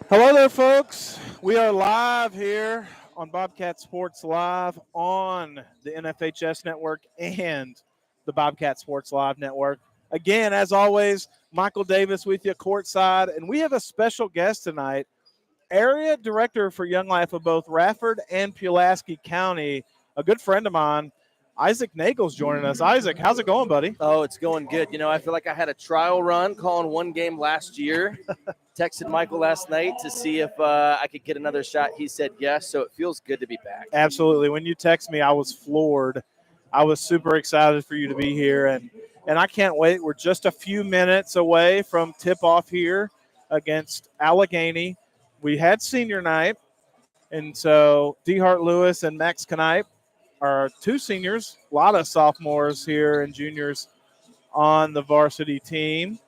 Hello there, folks. We are live here on Bobcat Sports Live on the NFHS Network and the Bobcat Sports Live Network. Again, as always, Michael Davis with you courtside, and we have a special guest tonight, Area Director for Young Life of both Radford and Pulaski County, a good friend of mine, Isaac Nagel's joining us. Isaac, how's it going, buddy? Oh, it's going good. I feel like I had a trial run calling one game last year. Texted Michael last night to see if I could get another shot. He said yes, so it feels good to be back. Absolutely. When you text me, I was floored. I was super excited for you to be here, and I can't wait. We're just a few minutes away from tip-off here against Alleghany. We had senior night, and so D. Hart Lewis and Max Knipe are two seniors. A lot of sophomores here and juniors on the varsity team.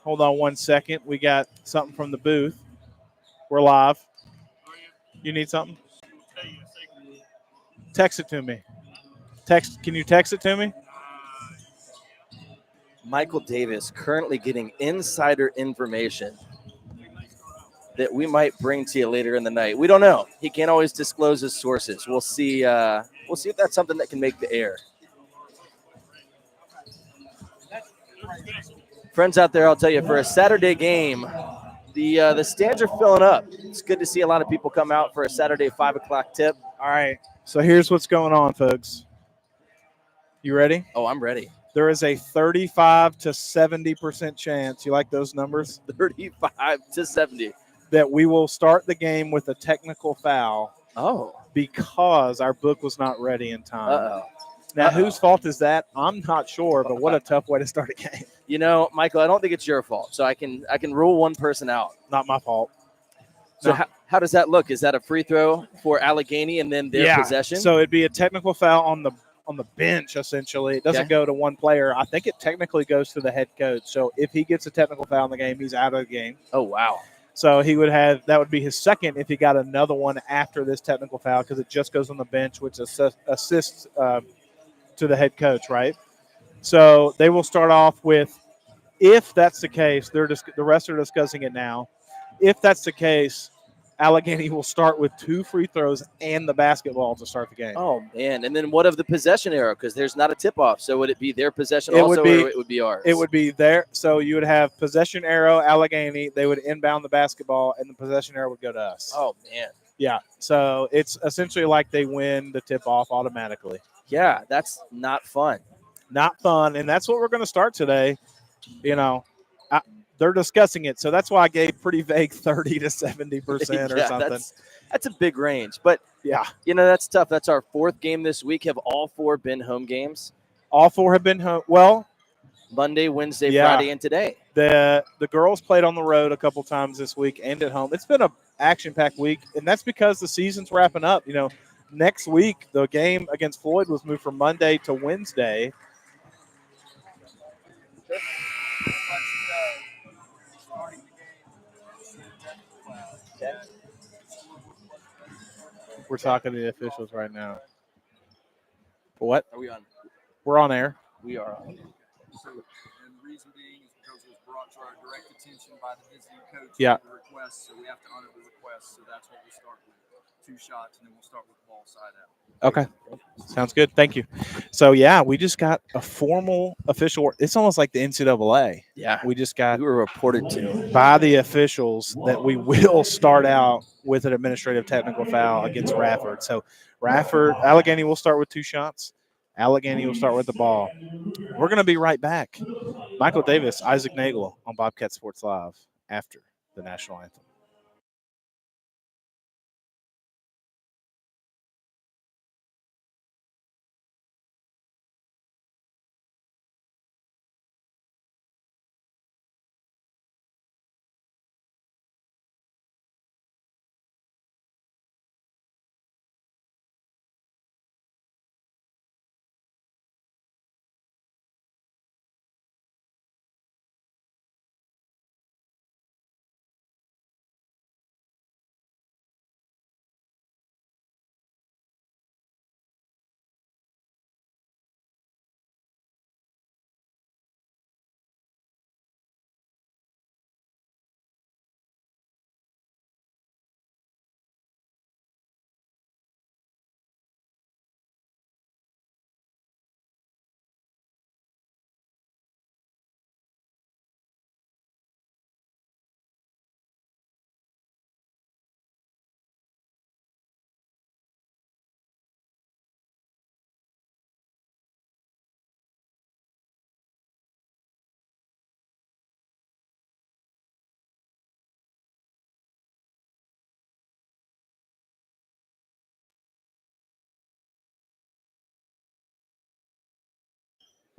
Hold on one second. We got something from the booth. We're live. You need something? Text it to me. Can you text it to me? Michael Davis currently getting insider information that we might bring to you later in the night. We don't know. He can't always disclose his sources. We'll see. We'll see if that's something that can make the air. Friends out there, I'll tell you, for a Saturday game, the stands are filling up. It's good to see a lot of people come out for a Saturday 5 o'clock tip. All right. So here's what's going on, folks. You ready? Oh, I'm ready. There is a 35 to 70% chance, you like those numbers? 35 to 70. That we will start the game with a technical foul. Oh. Because our book was not ready in time. Uh-oh. Now, whose fault is that? I'm not sure, but what a tough way to start a game. Michael, I don't think it's your fault. So I can rule one person out. Not my fault. So no. How does that look? Is that a free throw for Alleghany and then their possession? So it'd be a technical foul on the bench, essentially. It doesn't go to one player. I think it technically goes to the head coach. So if he gets a technical foul in the game, he's out of the game. Oh, wow. So that would be his second if he got another one after this technical foul, because it just goes on the bench, which assists to the head coach, right? So they will start off with, if that's the case, the rest are discussing it now. If that's the case, Alleghany will start with 2 free throws and the basketball to start the game. Oh, man. And then what of the possession arrow? Because there's not a tip-off. So would it be their possession or it would be ours? It would be there. So you would have possession arrow, Alleghany. They would inbound the basketball, and the possession arrow would go to us. Oh, man. Yeah. So it's essentially like they win the tip-off automatically. Yeah, that's not fun. Not fun. And that's what we're going to start today. They're discussing it, so that's why I gave pretty vague 30 to 70% or something. That's a big range, but yeah, that's tough. That's our 4th game this week. Have all 4 been home games? All 4 have been home. Well, Monday, Wednesday, Friday, and today. The girls played on the road a couple times this week and at home. It's been a action-packed week, and that's because the season's wrapping up. Next week the game against Floyd was moved from Monday to Wednesday. We're talking to the officials right now. What? Are we on? We're on air. We are on. So, and the reason being is because it was brought to our direct attention by the visiting coach. Yeah. The request, so we have to honor the request. So that's what we start with. 2 shots, and then we'll start with the ball side out. Okay. Sounds good. Thank you. So, yeah, we just got a formal official. It's almost like the NCAA. Yeah. We were reported to by the officials that we will start out with an administrative technical foul against Radford. So, Alleghany will start with 2 shots. Alleghany will start with the ball. We're going to be right back. Michael Davis, Isaac Nagel on Bobcat Sports Live after the national anthem.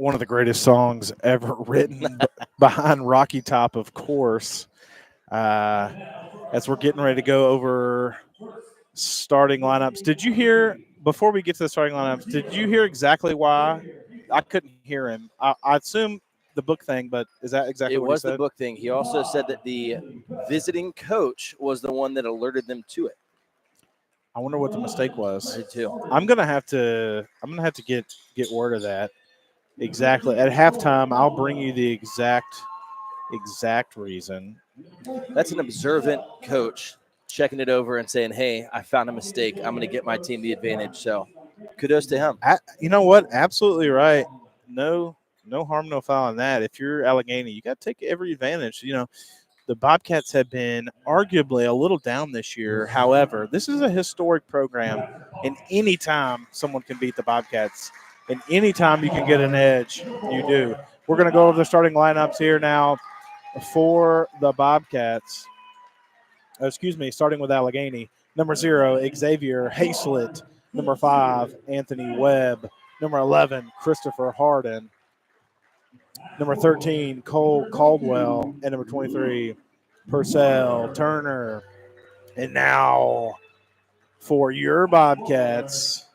one of the greatest songs ever written behind Rocky Top, of course. As we're getting ready to go over starting lineups, did you hear, before we get to the starting lineups, did you hear exactly why? I couldn't hear him. I assume the book thing, but is that exactly It what he was the said? book thing. He also said that the visiting coach was the one that alerted them to it. I wonder what the mistake was. I did too. I'm gonna have to get word of that. Exactly. At halftime, I'll bring you the exact reason. That's an observant coach checking it over and saying, hey, I found a mistake. I'm going to get my team the advantage. So kudos to him. You know what? Absolutely right. No harm, no foul in that. If you're Alleghany, you got to take every advantage. You know, the Bobcats have been arguably a little down this year. However, this is a historic program, and any time someone can beat the Bobcats, and any time you can get an edge, you do. We're going to go over the starting lineups here now for the Bobcats. Starting with Alleghany. Number 0, Xavier Haslett. Number 5, Anthony Webb. Number 11, Christopher Harden. Number 13, Cole Caldwell. And number 23, Purcell Turner. And now for your Bobcats,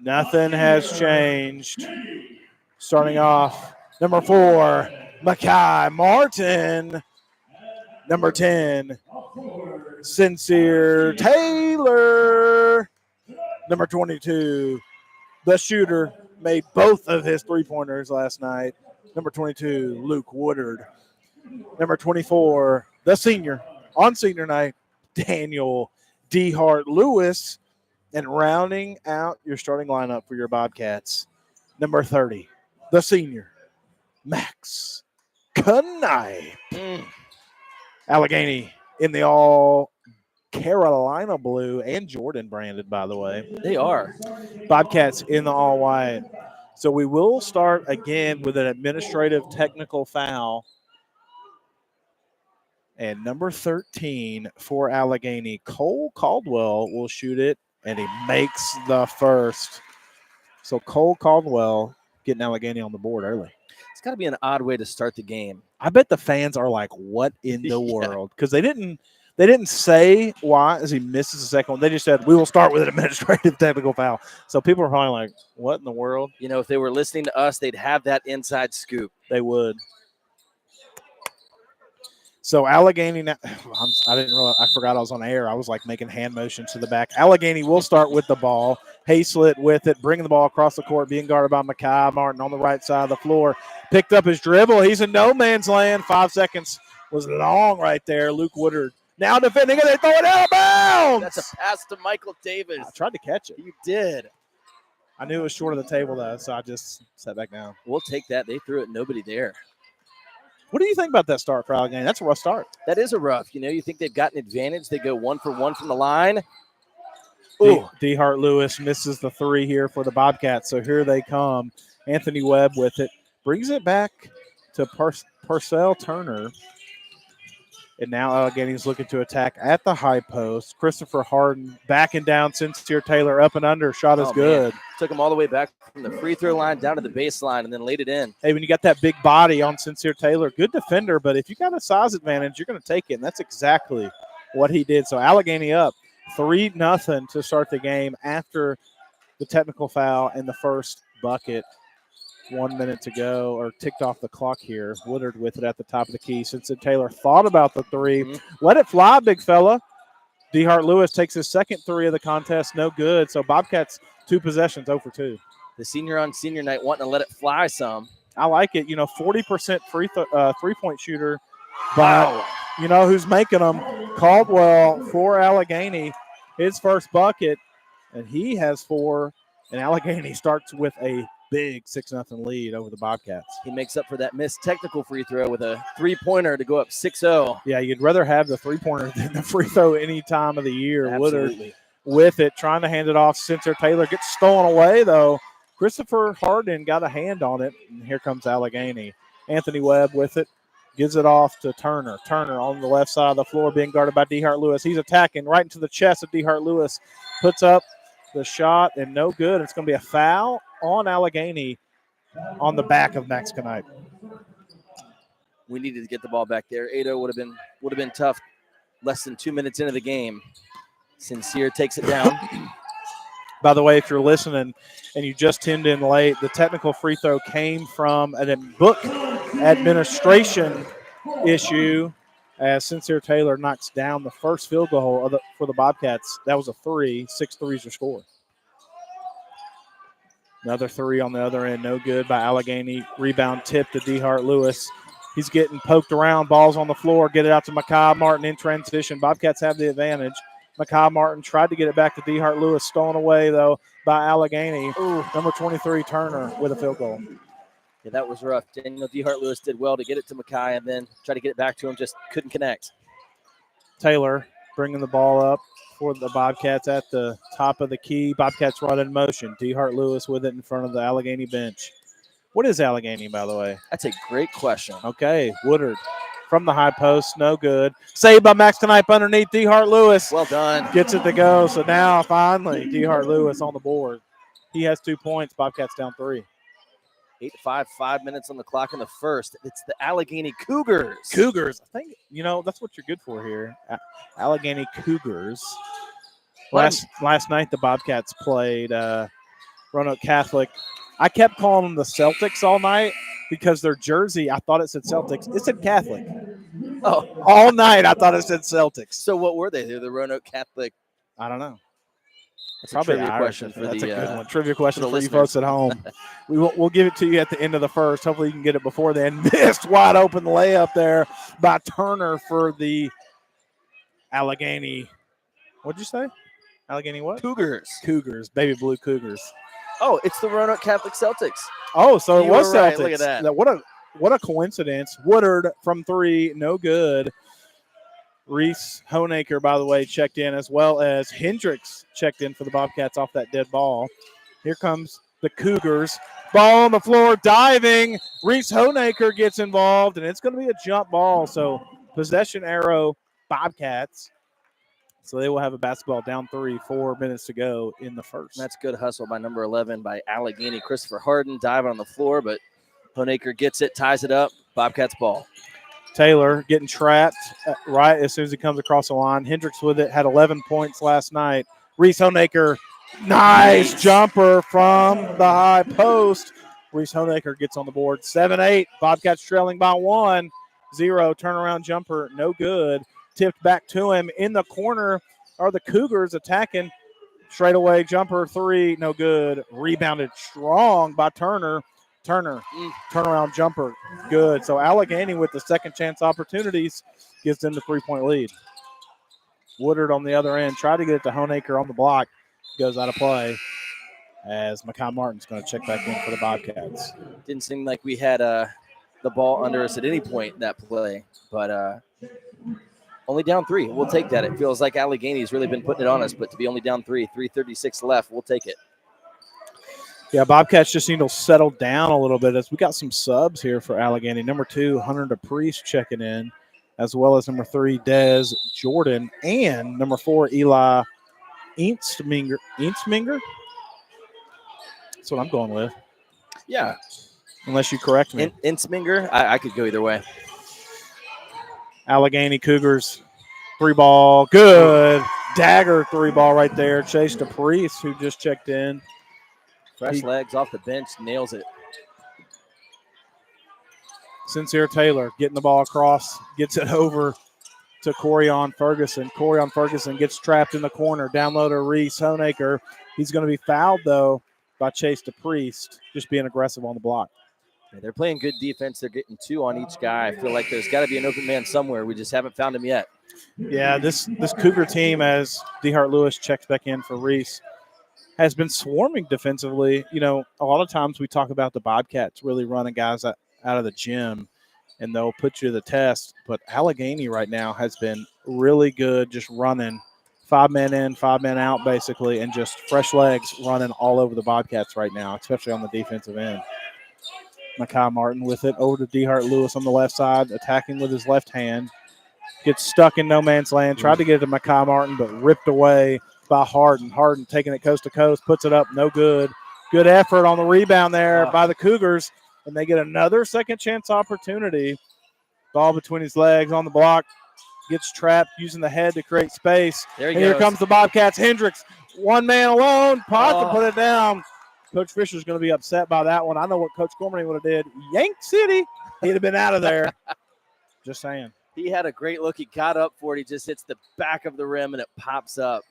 nothing has changed. Starting off, number 4, Makai Martin. Number 10, Sincere Taylor. Number 22, the shooter, made both of his three-pointers last night. Number 22, Luke Woodard. Number 24, the senior, on senior night, Daniel DeHart Lewis. And rounding out your starting lineup for your Bobcats, number 30, the senior, Max Knipe. Alleghany in the all Carolina blue and Jordan branded, by the way. They are. Bobcats in the all white. So we will start again with an administrative technical foul. And number 13 for Alleghany, Cole Caldwell will shoot it, and he makes the first. So Cole Caldwell getting Alleghany on the board early. It's got to be an odd way to start the game. I bet the fans are like, what in the world? Because they didn't say why as he misses the second one. They just said, we will start with an administrative technical foul. So people are probably like, what in the world? You know, if they were listening to us, they'd have that inside scoop. They would. So Alleghany, now, I didn't realize, I forgot I was on air. I was like making hand motions to the back. Alleghany will start with the ball. Haslett with it, bringing the ball across the court, being guarded by Makai Martin on the right side of the floor. Picked up his dribble. He's in no man's land. 5 seconds was long right there. Luke Woodard now defending it. They throw it out of bounds. That's a pass to Michael Davis. I tried to catch it. You did. I knew it was short of the table, though, so I just sat back down. We'll take that. They threw it. Nobody there. What do you think about that start for Alleghany? That's a rough start. That is a rough. You know, you think they've got an advantage. They go 1 for 1 from the line. DeHart Lewis misses the 3 here for the Bobcats. So here they come. Anthony Webb with it. Brings it back to Purcell Turner. And now Allegany's looking to attack at the high post. Christopher Harden backing down. Sincere Taylor up and under. Shot is good. Man. Took him all the way back from the free throw line down to the baseline and then laid it in. Hey, when you got that big body on Sincere Taylor, good defender, but if you got a size advantage, you're going to take it, and that's exactly what he did. So Alleghany up 3-0 to start the game after the technical foul and the first bucket. 1 minute to go, or ticked off the clock here. Woodard with it at the top of the key. Sincere Taylor thought about the 3. Let it fly, big fella. DeHart Lewis takes his second 3 of the contest. No good. So Bobcats 2 possessions, 0 for 2. The senior on senior night wanting to let it fly some. I like it. 40% three-point shooter. But you know who's making them? Caldwell for Alleghany. His first bucket, and he has 4. And Alleghany starts with a big 6-0 lead over the Bobcats. He makes up for that missed technical free throw with a 3-pointer to go up 6-0. Yeah, you'd rather have the 3-pointer than the free throw any time of the year. Absolutely. Woodard with it, trying to hand it off. Sincere Taylor gets stolen away, though. Christopher Harden got a hand on it, and here comes Alleghany. Anthony Webb with it, gives it off to Turner. Turner on the left side of the floor being guarded by DeHart Lewis. He's attacking right into the chest of DeHart Lewis. Puts up the shot, and no good. It's going to be a foul on Alleghany. on the back of Max Knipe. We needed to get the ball back there. 8-0 would have been tough. Less than 2 minutes into the game. Sincere takes it down. By the way, if you're listening and you just tuned in late, the technical free throw came from a book administration issue as Sincere Taylor knocks down the first field goal for the Bobcats. That was a 3. 6 threes are scored. Another 3 on the other end, no good by Alleghany. Rebound tip to DeHart Lewis. He's getting poked around, balls on the floor, get it out to Makai Martin in transition. Bobcats have the advantage. Makai Martin tried to get it back to DeHart Lewis, stolen away, though, by Alleghany. Number 23, Turner, with a field goal. Yeah, that was rough. Daniel DeHart Lewis did well to get it to Makai and then try to get it back to him, just couldn't connect. Taylor bringing the ball up for the Bobcats at the top of the key. Bobcats run in motion. DeHart Lewis with it in front of the Alleghany bench. What is Alleghany, by the way? That's a great question. Okay, Woodard from the high post, no good. Saved by Max Knipe underneath. DeHart Lewis. Well done. Gets it to go. So now, finally, DeHart Lewis on the board. He has 2 points. Bobcats down 3. 8-5, 5 minutes on the clock in the first. It's the Alleghany Cougars. Cougars. I think, that's what you're good for here. Alleghany Cougars. Last night, the Bobcats played Roanoke Catholic. I kept calling them the Celtics all night because their jersey, I thought it said Celtics. It said Catholic. Oh, all night I thought it said Celtics. So what were they? They're the Roanoke Catholic. I don't know. That's probably a trivia question for That's the, a good one. Trivia question for you listeners. folks at home. We'll give it to you at the end of the first. Hopefully you can get it before then. Missed wide open layup there by Turner for the Alleghany. What'd you say? Alleghany what? Cougars. Baby blue Cougars. Oh, it's the Roanoke Catholic Celtics. Oh, so it was right. Celtics. Look at that. What a coincidence. Woodard from 3, no good. Reese Honaker, by the way, checked in, as well as Hendricks checked in for the Bobcats off that dead ball. Here comes the Cougars. Ball on the floor, diving. Reese Honaker gets involved, and it's going to be a jump ball. So possession arrow, Bobcats. So they will have a basketball down 3, 4 minutes to go in the first. That's good hustle by number 11 by Alleghany. Christopher Harden diving on the floor, but Honaker gets it, ties it up. Bobcats ball. Taylor getting trapped right as soon as he comes across the line. Hendricks with it, had 11 points last night. Reese Honaker, nice jumper from the high post. Reese Honaker gets on the board. 7-8. Bobcats trailing by 1. 0. Turnaround jumper, no good. Tipped back to him in the corner are the Cougars attacking. Straightaway jumper 3, no good. Rebounded strong by Turner. Turnaround jumper, good. So Alleghany with the second chance opportunities gives them the 3-point lead. Woodard on the other end tried to get it to Honaker on the block. Goes out of play as Makai Martin's going to check back in for the Bobcats. Didn't seem like we had the ball under us at any point that play, but only down 3. We'll take that. It feels like Allegany's really been putting it on us, but to be only down 3, 3:36 left, we'll take it. Yeah, Bobcats just need to settle down a little bit as we got some subs here for Alleghany. Number 2, Hunter DePriest checking in, as well as number 3, Dez Jordan, and number 4, Eli Eansminger. That's what I'm going with. Yeah. Unless you correct me. Insminger, I could go either way. Alleghany Cougars, 3-ball, good. Dagger 3-ball right there. Chase DePriest, who just checked in. Fresh legs off the bench, nails it. Sincere Taylor getting the ball across, gets it over to Corian Ferguson. Corian Ferguson gets trapped in the corner. Down low to Reese Honaker. He's going to be fouled, though, by Chase DePriest, just being aggressive on the block. Yeah, they're playing good defense. They're getting 2 on each guy. I feel like there's got to be an open man somewhere. We just haven't found him yet. Yeah, this Cougar team, as DeHart Lewis checks back in for Reese, has been swarming defensively. You know, a lot of times we talk about the Bobcats really running guys out of the gym, and they'll put you to the test. But Alleghany right now has been really good just running 5 men in, 5 men out basically, and just fresh legs running all over the Bobcats right now, especially on the defensive end. Makai Martin with it over to DeHart Lewis on the left side, attacking with his left hand. Gets stuck in no man's land. Tried to get it to Makai Martin, but ripped away by Harden. Harden taking it coast to coast, puts it up, no good. Good effort on the rebound there by the Cougars, and they get another second chance opportunity. Ball between his legs on the block. Gets trapped using the head to create space. There he and goes. Here comes the Bobcats. Hendricks, one man alone. Pots to put it down. Coach Fisher's going to be upset by that one. I know what Coach Cormany would have did. Yank City. He'd have been out of there. Just saying. He had a great look. He got up for it. He just hits the back of the rim, and it pops up.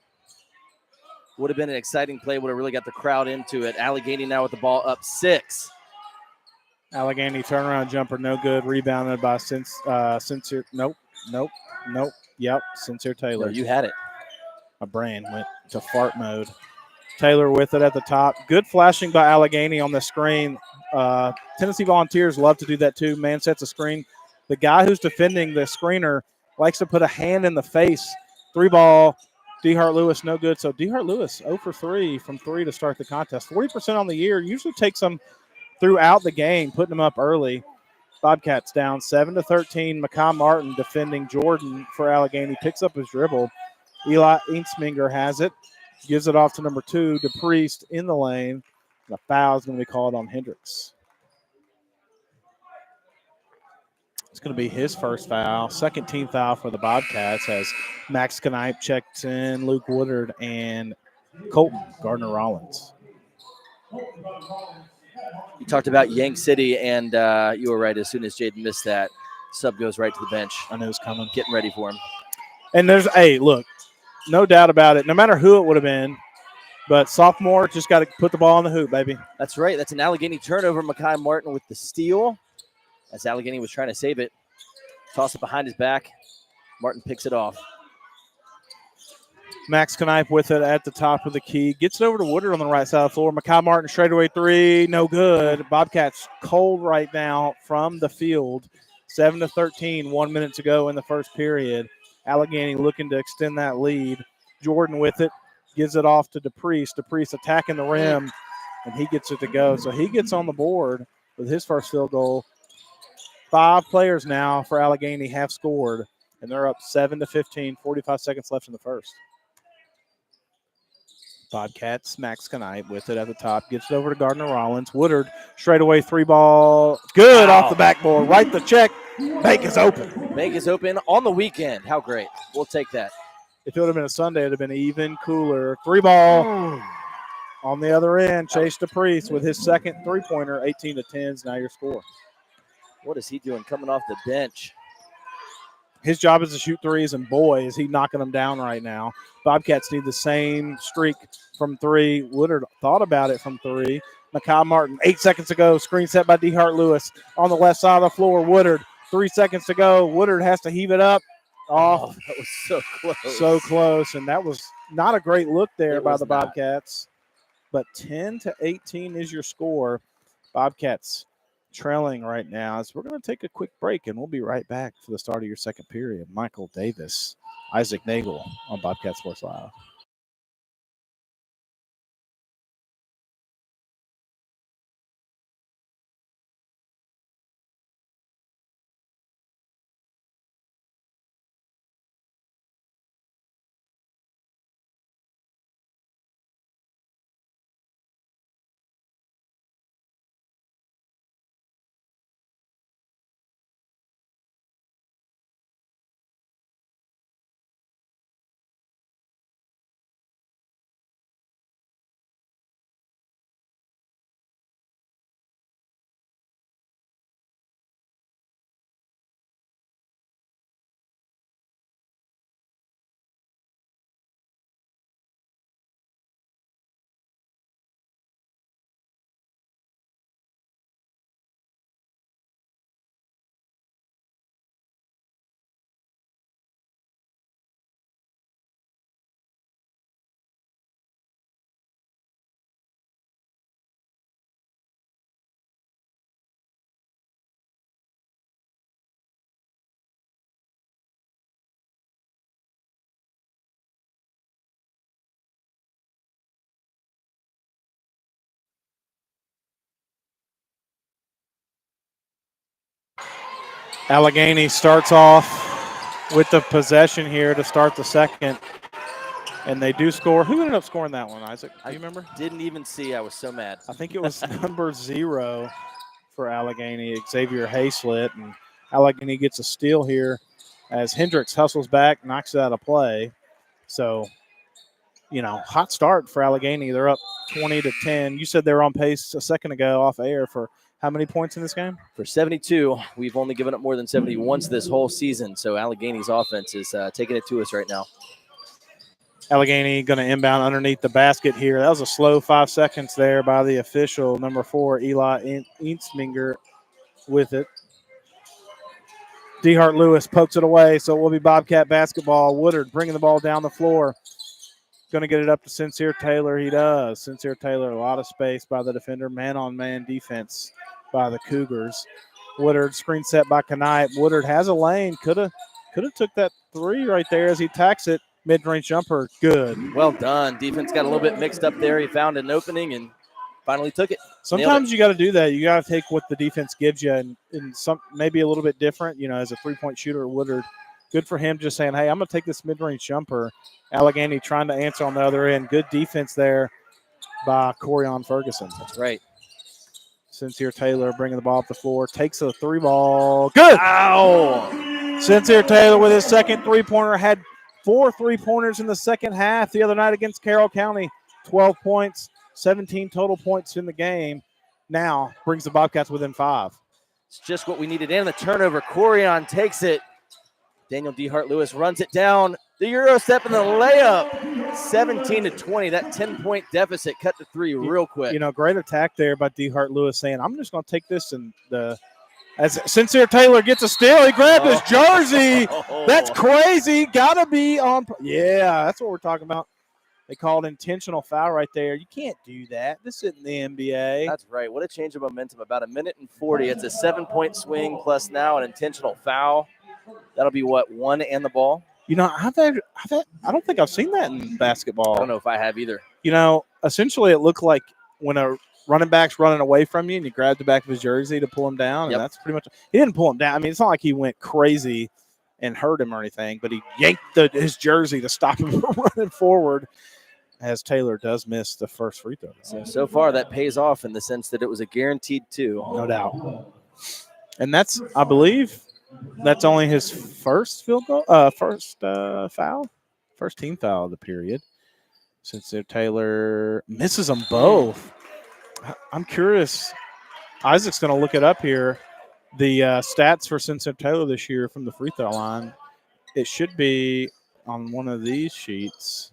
Would have been an exciting play. Would have really got the crowd into it. Alleghany now with the ball up 6. Alleghany turnaround jumper, no good. Rebounded by Sincere. Nope. Yep, Sincere Taylor. No, you had it. My brain went to fart mode. Taylor with it at the top. Good flashing by Alleghany on the screen. Tennessee Volunteers love to do that too. Man sets a screen. The guy who's defending the screener likes to put a hand in the face. 3-ball. DeHart Lewis, no good. So DeHart Lewis, 0 for 3 from 3 to start the contest. 40% on the year. Usually takes them throughout the game, putting them up early. Bobcats down 7-13. Makai Martin defending Jordan for Alleghany. Picks up his dribble. Eli Insminger has it. Gives it off to number 2, DePriest in the lane. And a foul is going to be called on Hendricks. It's going to be his first foul. Second team foul for the Bobcats as Max Knipe checks in, Luke Woodard, and Colton Gardner-Rollins. You talked about Yank City, and you were right. As soon as Jaden missed that, sub goes right to the bench. I knew it was coming. Getting ready for him. And there's, look, no doubt about it. No matter who it would have been, but sophomore just got to put the ball in the hoop, baby. That's right. That's an Alleghany turnover. Makai Martin with the steal. As Alleghany was trying to save it. Toss it behind his back. Martin picks it off. Max Knipe with it at the top of the key. Gets it over to Woodard on the right side of the floor. Makai Martin straightaway 3. No good. Bobcats cold right now from the field. 7-13, 1 minute to go in the first period. Alleghany looking to extend that lead. Jordan with it. Gives it off to DePriest. DePriest attacking the rim, and he gets it to go. So he gets on the board with his first field goal. 5 players now for Alleghany have scored, and they're up 7-15, 45 seconds left in the first. Bobcats, Max Knipe with it at the top. Gets it over to Gardner-Rollins. Woodard, straightaway 3-ball. Good off the backboard. Right the check. Bank is open. Bank is open on the weekend. How great. We'll take that. If it would have been a Sunday, it would have been even cooler. 3-ball on the other end. Chase DePriest with his second three-pointer. 18-10 is now your score. What is he doing coming off the bench? His job is to shoot threes, and boy, is he knocking them down right now. Bobcats need the same streak from 3. Woodard thought about it from 3. Makai Martin, 8 seconds to go. Screen set by DeHart Lewis on the left side of the floor. Woodard, 3 seconds to go. Woodard has to heave it up. Off. That was so close. So close, and that was not a great look there by the Bobcats. But 10-18 is your score. Bobcats trailing right now. As we're going to take a quick break, and we'll be right back for the start of your second period. Michael Davis, Isaac Nagel on Bobcat Sports Live. Alleghany starts off with the possession here to start the second. And they do score. Who ended up scoring that one, Isaac? Do you remember? Didn't even see. I was so mad. I think it was number 0 for Alleghany, Xavier Hayslett. And Alleghany gets a steal here as Hendricks hustles back, knocks it out of play. So, hot start for Alleghany. They're up 20-10. You said they were on pace a second ago off air for how many points in this game? For 72. We've only given up more than 70 once this whole season. So Allegany's offense is taking it to us right now. Alleghany going to inbound underneath the basket here. That was a slow 5 seconds there by the official, number 4, Eli Eansminger, with it. DeHart Lewis pokes it away, so it will be Bobcat basketball. Woodard bringing the ball down the floor. Going to get it up to Sincere Taylor. He does. Sincere Taylor, a lot of space by the defender. Man-on-man defense by the Cougars. Woodard, screen set by Knipe. Woodard has a lane. Could have took that 3 right there as he tacks it. Mid-range jumper, good. Well done. Defense got a little bit mixed up there. He found an opening and finally took it. Sometimes you got to do that. You got to take what the defense gives you and some maybe a little bit different. As a 3-point shooter, Woodard, good for him just saying, hey, I'm going to take this mid-range jumper. Alleghany trying to answer on the other end. Good defense there by Corian Ferguson. That's right. Sincere Taylor bringing the ball up the floor. Takes a 3 ball. Good. Ow. Sincere Taylor with his second 3-pointer. Had 4 3-pointers in the second half the other night against Carroll County. 12 points, 17 total points in the game. Now brings the Bobcats within 5. It's just what we needed. And the turnover. Corian takes it. Daniel DeHart Lewis runs it down. The Euro step and the layup. 17-20. That 10-point deficit cut to 3 real quick. Great attack there by DeHart Lewis saying, I'm just going to take this and as Sincere Taylor gets a steal, he grabbed his jersey. That's crazy. Got to be on. Yeah, that's what we're talking about. They called intentional foul right there. You can't do that. This isn't the NBA. That's right. What a change of momentum. About 1:40. It's a 7-point swing plus now an intentional foul. That'll be what, 1 and the ball? I don't think I've seen that in basketball. I don't know if I have either. Essentially it looked like when a running back's running away from you and you grab the back of his jersey to pull him down. Yep. And that's pretty much – he didn't pull him down. I mean, it's not like he went crazy and hurt him or anything, but he yanked his jersey to stop him from running forward as Taylor does miss the first free throw. So far that pays off in the sense that it was a guaranteed 2. No doubt. And that's, I believe, that's only his first field goal, first foul, first team foul of the period. Sincere Taylor misses them both. I'm curious. Isaac's going to look it up here. The stats for Sincere Taylor this year from the free throw line. It should be on one of these sheets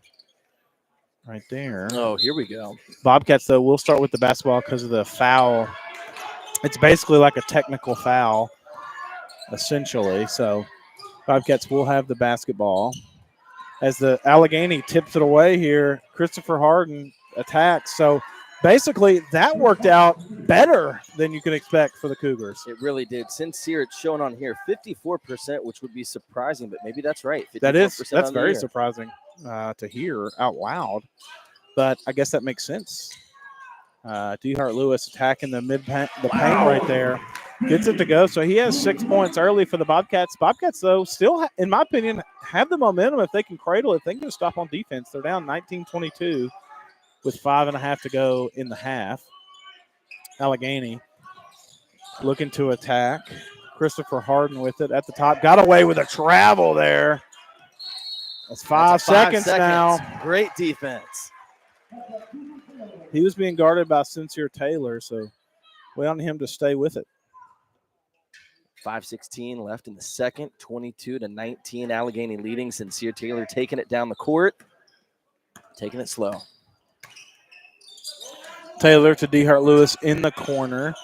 right there. Oh, here we go. Bobcats, though, we'll start with the basketball because of the foul. It's basically like a technical foul, essentially. So Bobcats will have the basketball. As the Alleghany tips it away here, Christopher Harden attacks. So basically, that worked out better than you could expect for the Cougars. It really did. Sincere, it's shown on here, 54%, which would be surprising, but maybe that's right. That's very surprising to hear out loud, but I guess that makes sense. DeHart Lewis attacking the paint right there. Gets it to go. So he has 6 points early for the Bobcats. Bobcats, though, still, in my opinion, have the momentum. If they can cradle it, they can stop on defense. They're down 19-22 with 5.5 to go in the half. Alleghany looking to attack. Christopher Harden with it at the top. Got away with a travel there. That's 5 seconds now. Great defense. He was being guarded by Sincere Taylor, so we want him to stay with it. 5:16 left in the second, 22-19. Alleghany leading. Sincere Taylor taking it down the court, taking it slow. Taylor to DeHart Lewis in the corner.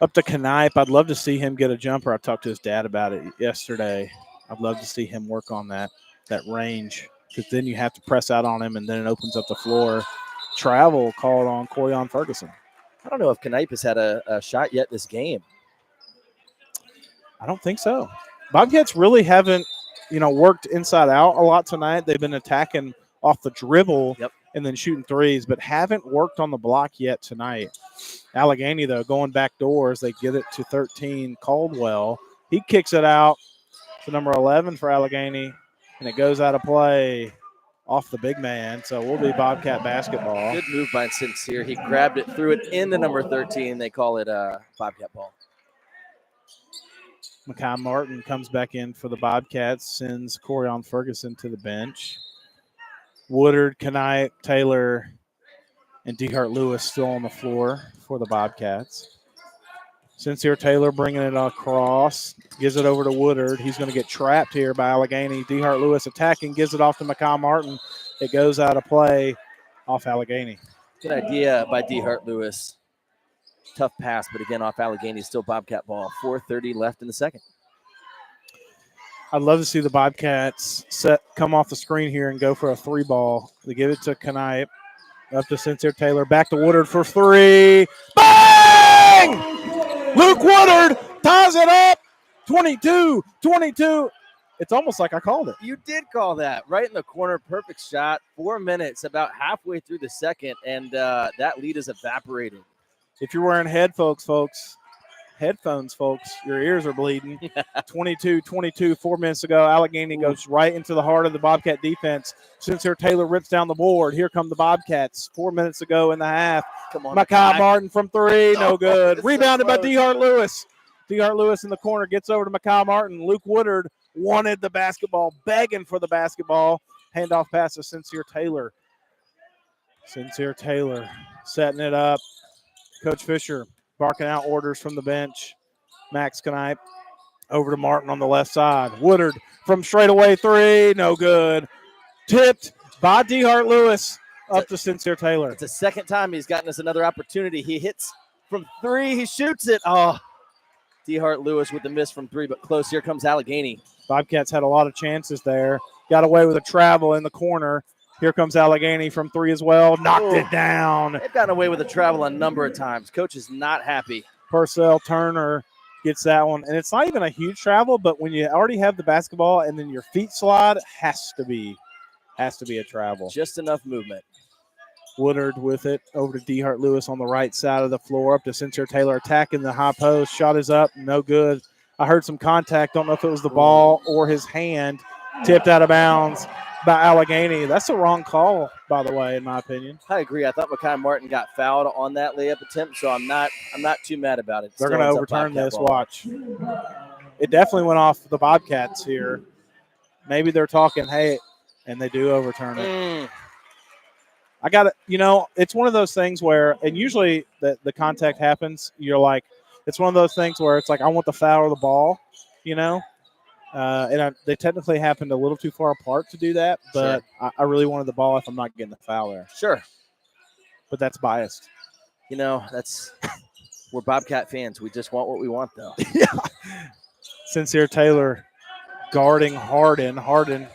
Up to Knipe. I'd love to see him get a jumper. I talked to his dad about it yesterday. I'd love to see him work on that range, because then you have to press out on him, and then it opens up the floor. Travel called on Corian Ferguson. I don't know if Knipe has had a shot yet this game. I don't think so. Bobcats really haven't, worked inside out a lot tonight. They've been attacking off the dribble and then shooting threes, but haven't worked on the block yet tonight. Alleghany, though, going back doors. They get it to 13, Caldwell. He kicks it out to number 11 for Alleghany, and it goes out of play off the big man. So we'll be Bobcat basketball. Good move by Sincere. He grabbed it, threw it into number 13. They call it Bobcat ball. Makai Martin comes back in for the Bobcats, sends Corion Ferguson to the bench. Woodard, Knight, Taylor, and DeHart Lewis still on the floor for the Bobcats. Sincere Taylor bringing it across, gives it over to Woodard. He's going to get trapped here by Alleghany. DeHart Lewis attacking, gives it off to Makai Martin. It goes out of play off Alleghany. Good idea by DeHart Lewis. Tough pass, but again, off Alleghany, still Bobcat ball. 4:30 left in the second. I'd love to see the Bobcats come off the screen here and go for a 3-ball. They give it to Knight. Up to Sincere Taylor. Back to Woodard for 3. Bang! Luke Woodard ties it up. 22-22. It's almost like I called it. You did call that. Right in the corner. Perfect shot. 4 minutes, about halfway through the second, and that lead is evaporated. If you're wearing headphones, folks, your ears are bleeding. 22-22, 4 minutes ago. Alleghany goes right into the heart of the Bobcat defense. Sincere Taylor rips down the board. Here come the Bobcats. 4 minutes ago in the half. Come on, Makai Martin from 3, no good. Rebounded so by DeHart Lewis. DeHart Lewis in the corner gets over to Makai Martin. Luke Woodard wanted the basketball, begging for the basketball. Handoff pass to Sincere Taylor. Sincere Taylor setting it up. Coach Fisher barking out orders from the bench. Max Knipe over to Martin on the left side. Woodard from straightaway 3, no good. Tipped by DeHart Lewis up to Sincere Taylor. It's the second time he's gotten us another opportunity. He hits from 3. He shoots it. Oh, DeHart Lewis with the miss from 3, but close. Here comes Alleghany. Bobcats had a lot of chances there. Got away with a travel in the corner. Here comes Alleghany from 3 as well. Knocked it down. They've gotten away with a travel a number of times. Coach is not happy. Purcell Turner gets that one. And it's not even a huge travel, but when you already have the basketball and then your feet slide, has to be a travel. Just enough movement. Woodard with it over to DeHart Lewis on the right side of the floor. Up to Sincere Taylor attacking the high post. Shot is up. No good. I heard some contact. Don't know if it was the ball or his hand. Tipped out of bounds by Alleghany. That's the wrong call, by the way, in my opinion. I agree. I thought Makai Martin got fouled on that layup attempt, so I'm not too mad about it. They're going to overturn this. Watch. It definitely went off the Bobcats here. Maybe they're talking, hey, and they do overturn it. I got it. It's one of those things where, and usually the contact happens, you're like, it's one of those things where it's like, I want the foul or the ball, they technically happened a little too far apart to do that, but sure. I really wanted the ball if I'm not getting the foul there. Sure. But that's biased. We're Bobcat fans. We just want what we want, though. Yeah. Sincere Taylor guarding Harden. Harden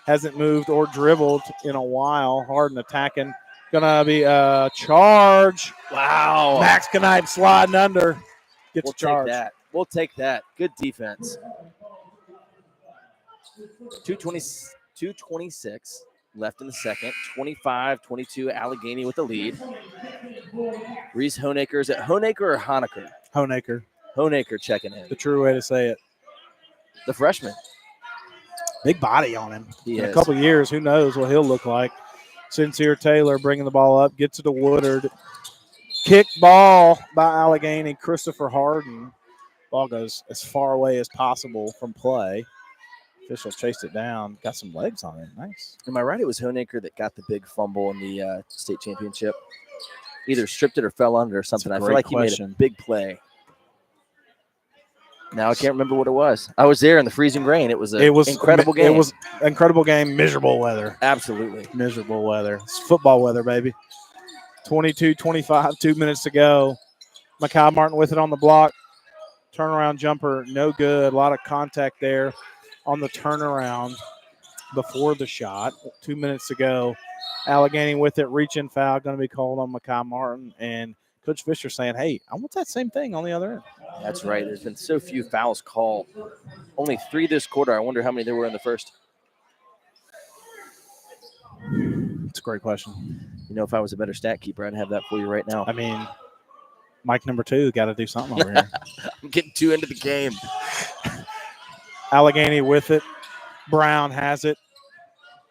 hasn't moved or dribbled in a while. Harden attacking. Gonna be a charge. Wow. Max Knipe sliding under. Gets charged. We'll take that. Good defense. 2:26 left in the second. 25-22, Alleghany with the lead. Reese Honaker. Is it Honaker or Honaker? Honaker. Honaker checking in. The true way to say it. The freshman. Big body on him. In a couple years, who knows what he'll look like. Sincere Taylor bringing the ball up, gets it to Woodard. Kick ball by Alleghany. Christopher Harden. Ball goes as far away as possible from play. Official chased it down. Got some legs on it. Nice. Am I right? It was Honaker that got the big fumble in the state championship. Either stripped it or fell under or something. I feel like he made a big play. Now I can't remember what it was. I was there in the freezing rain. It was an incredible game. It was an incredible game. Miserable weather. Absolutely. Miserable weather. It's football weather, baby. 22-25, 2 minutes to go. Makai Martin with it on the block. Turnaround jumper, no good. A lot of contact there on the turnaround before the shot. 2 minutes to go. Alleghany with it, reaching foul, going to be called on Makai Martin. And Coach Fisher saying, hey, I want that same thing on the other end. That's right. There's been so few fouls called. Only 3 this quarter. I wonder how many there were in the first. It's a great question. If I was a better stat keeper, I'd have that for you right now. I mean, Mike number 2 got to do something over here. I'm getting too into the game. Alleghany with it. Brown has it.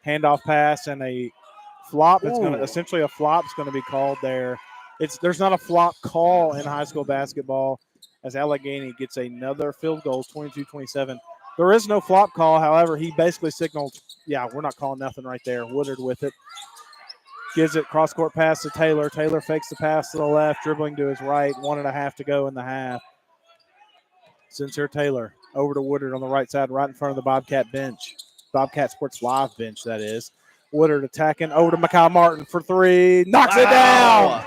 handoff pass, and a flop. It's going to Ooh. essentially a flop is going to be called there. There's not a flop call in high school basketball as Alleghany gets another field goal, 22-27. There is no flop call. However, he basically signaled, yeah, we're not calling nothing right there. Woodard with it. Gives it cross-court pass to Taylor. Taylor fakes the pass to the left, dribbling to his right. 1.5 to go in the half. Sincere Taylor over to Woodard on the right side, right in front of the Bobcat bench. Bobcat Sports Live bench, that is. Woodard attacking over to Mekhi Martin for three. Knocks it down.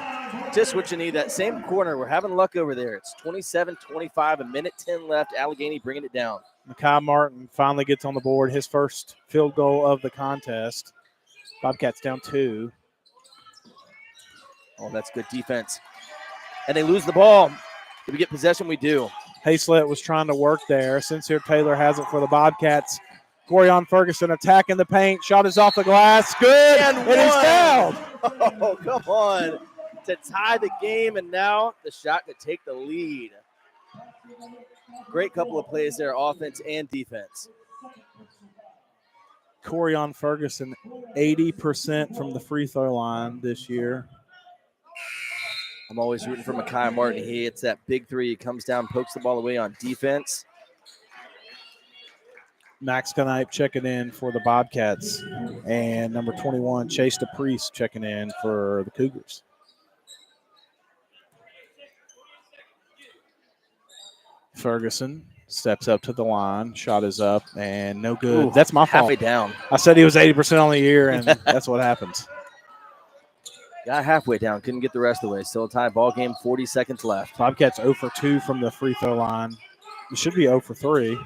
Just what you need. That same corner. We're having luck over there. It's 27-25, a minute 10 left. Alleghany bringing it down. Mekhi Martin finally gets on the board. His first field goal of the contest. Bobcats down 2. Oh, that's good defense. And they lose the ball. Did we get possession? We do. Hayslett was trying to work there. Sincere Taylor has it for the Bobcats. Corian Ferguson attacking the paint. Shot is off the glass. Good. And it is fouled. Oh, come on. To tie the game, and now the shot to take the lead. Great couple of plays there, offense and defense. Corian Ferguson, 80% from the free throw line this year. I'm always rooting for Mekhi Martin. He hits that big three. He comes down, pokes the ball away on defense. Max Knipe checking in for the Bobcats. And number 21, Chase DePriest checking in for the Cougars. Ferguson steps up to the line. Shot is up and no good. Ooh, that's my fault. Halfway down. I said he was 80% on the year, and that's what happens. Got halfway down. Couldn't get the rest of the way. Still a tie ball game. 40 seconds left. Bobcats 0 for 2 from the free throw line. It should be 0 for 3.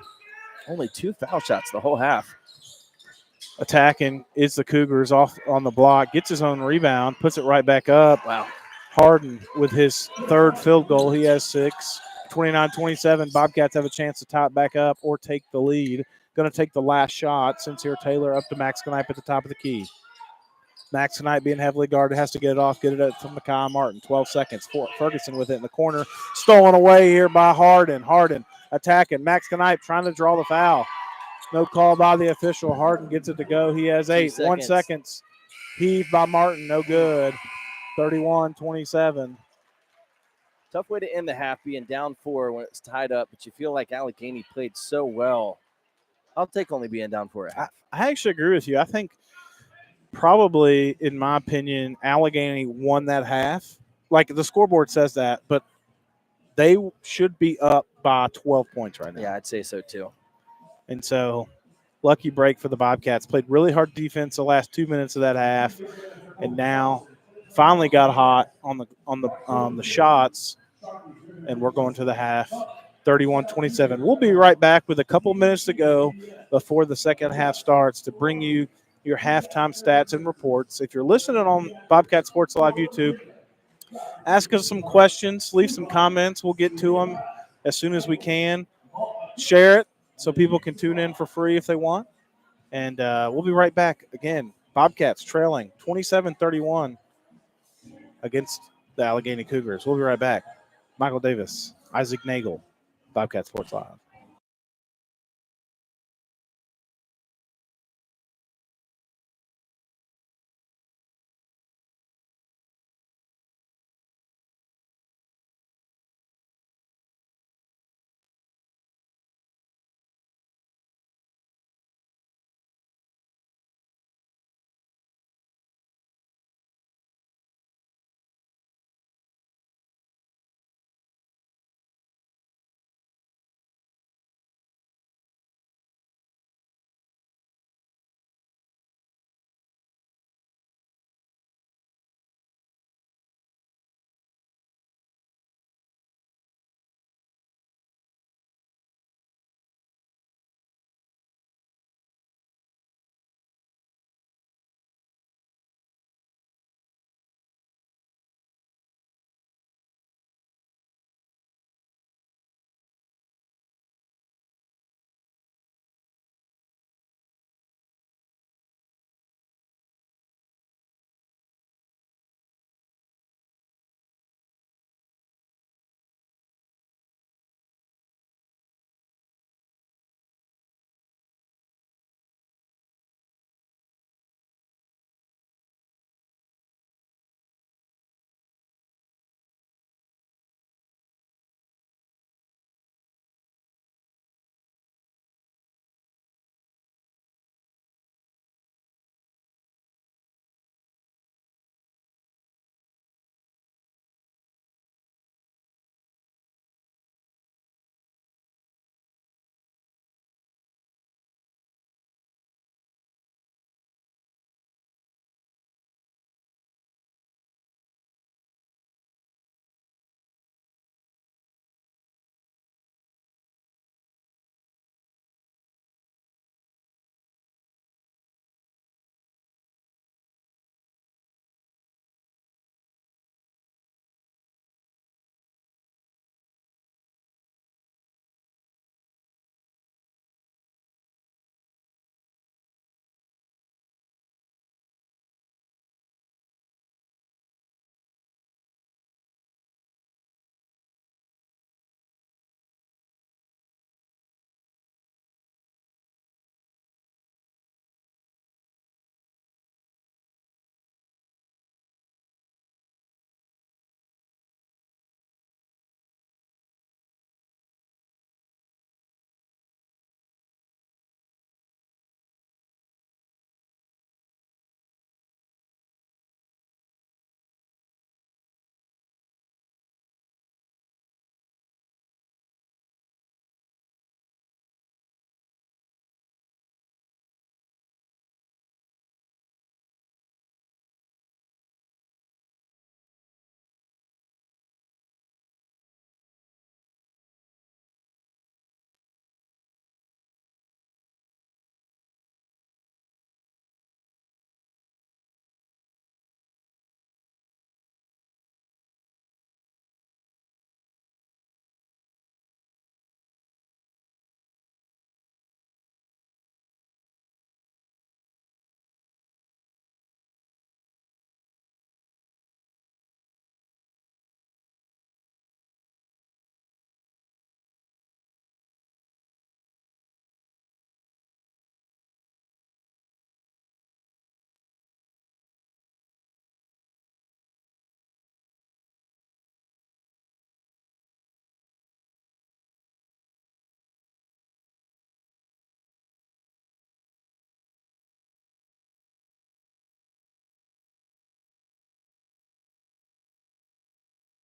Only 2 foul shots the whole half. Attacking is the Cougars off on the block. Gets his own rebound. Puts it right back up. Wow. Harden with his third field goal. He has 6. 29-27. Bobcats have a chance to tie it back up or take the lead. Going to take the last shot. Sincere Taylor up to Max Knipe at the top of the key. Max Knipe being heavily guarded, has to get it off, get it up to Mekhi Martin. 12 seconds. Ferguson with it in the corner. Stolen away here by Harden. Harden attacking. Max Knipe trying to draw the foul. No call by the official. Harden gets it to go. He has 8. 1 second. Heaved by Martin. No good. 31-27. Tough way to end the half, being down 4 when it's tied up, but you feel like Alleghany played so well. I'll take only being down 4 at half. I actually agree with you. I think probably, in my opinion, Alleghany won that half. Like the scoreboard says that, but they should be up by 12 points right now. Yeah, I'd say so too. And so, lucky break for the Bobcats. Played really hard defense the last 2 minutes of that half, and now finally got hot on the shots, and we're going to the half. 31-27. We'll be right back with a couple minutes to go before the second half starts to bring you your halftime stats and reports. If you're listening on Bobcat Sports Live YouTube, ask us some questions, leave some comments. We'll get to them as soon as we can. Share it so people can tune in for free if they want. And we'll be right back. Again, Bobcats trailing 27-31 against the Alleghany Cougars. We'll be right back. Michael Davis, Isaac Nagel, Bobcat Sports Live.